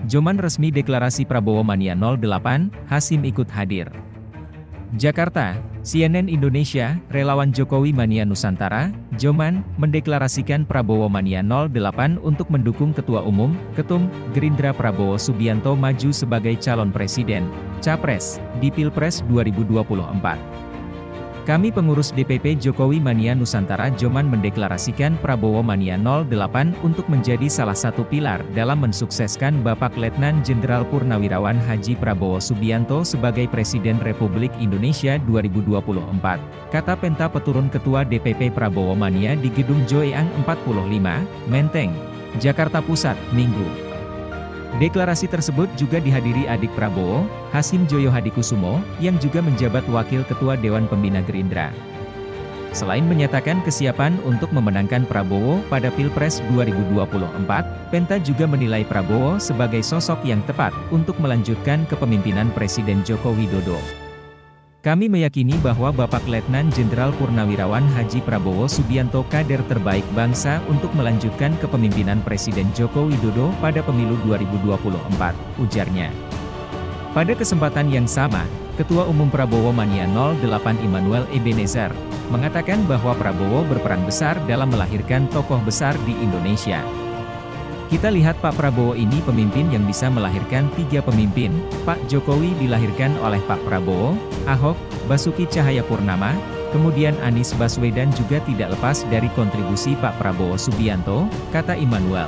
Joman resmi deklarasi Prabowo Mania 08, Hasim ikut hadir. Jakarta, CNN Indonesia, relawan Jokowi Mania Nusantara, Joman, mendeklarasikan Prabowo Mania 08 untuk mendukung Ketua Umum, Ketum, Gerindra Prabowo Subianto maju sebagai calon presiden, capres, di Pilpres 2024. Kami pengurus DPP Jokowi Mania Nusantara Joman mendeklarasikan Prabowo Mania 08 untuk menjadi salah satu pilar dalam mensukseskan Bapak Letnan Jenderal Purnawirawan Haji Prabowo Subianto sebagai Presiden Republik Indonesia 2024, kata Penta Peturun Ketua DPP Prabowo Mania di Gedung Joeang 45, Menteng, Jakarta Pusat, Minggu. Deklarasi tersebut juga dihadiri adik Prabowo, Hasim Joyo Hadikusumo, yang juga menjabat Wakil Ketua Dewan Pembina Gerindra. Selain menyatakan kesiapan untuk memenangkan Prabowo pada Pilpres 2024, Penta juga menilai Prabowo sebagai sosok yang tepat untuk melanjutkan kepemimpinan Presiden Joko Widodo. Kami meyakini bahwa Bapak Letnan Jenderal Purnawirawan Haji Prabowo Subianto kader terbaik bangsa untuk melanjutkan kepemimpinan Presiden Joko Widodo pada pemilu 2024, ujarnya. Pada kesempatan yang sama, Ketua Umum Prabowo Mania 08 Immanuel Ebenezer, mengatakan bahwa Prabowo berperan besar dalam melahirkan tokoh besar di Indonesia. Kita lihat Pak Prabowo ini pemimpin yang bisa melahirkan 3 pemimpin. Pak Jokowi dilahirkan oleh Pak Prabowo, Ahok, Basuki Cahayapurnama, kemudian Anies Baswedan juga tidak lepas dari kontribusi Pak Prabowo Subianto, kata Immanuel.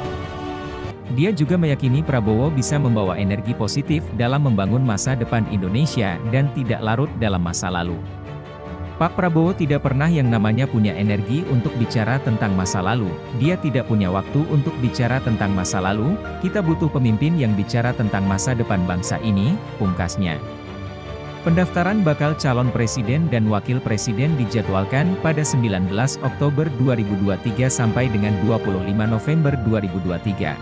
Dia juga meyakini Prabowo bisa membawa energi positif dalam membangun masa depan Indonesia dan tidak larut dalam masa lalu. Pak Prabowo tidak pernah yang namanya punya energi untuk bicara tentang masa lalu, dia tidak punya waktu untuk bicara tentang masa lalu, kita butuh pemimpin yang bicara tentang masa depan bangsa ini, pungkasnya. Pendaftaran bakal calon presiden dan wakil presiden dijadwalkan pada 19 Oktober 2023 sampai dengan 25 November 2023.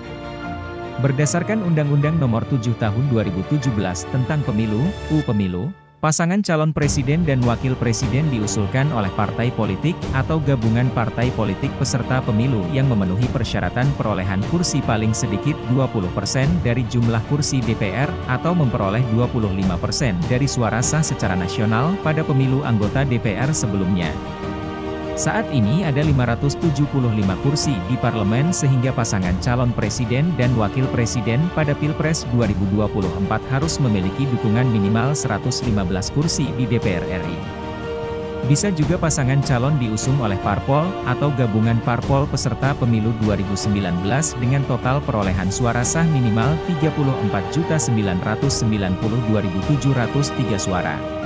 Berdasarkan Undang-Undang Nomor 7 Tahun 2017 tentang Pemilu, Pemilu, pasangan calon presiden dan wakil presiden diusulkan oleh partai politik atau gabungan partai politik peserta pemilu yang memenuhi persyaratan perolehan kursi paling sedikit 20% dari jumlah kursi DPR atau memperoleh 25% dari suara sah secara nasional pada pemilu anggota DPR sebelumnya. Saat ini ada 575 kursi di parlemen sehingga pasangan calon presiden dan wakil presiden pada Pilpres 2024 harus memiliki dukungan minimal 115 kursi di DPR RI. Bisa juga pasangan calon diusung oleh parpol atau gabungan parpol peserta pemilu 2019 dengan total perolehan suara sah minimal 34.992.703 suara.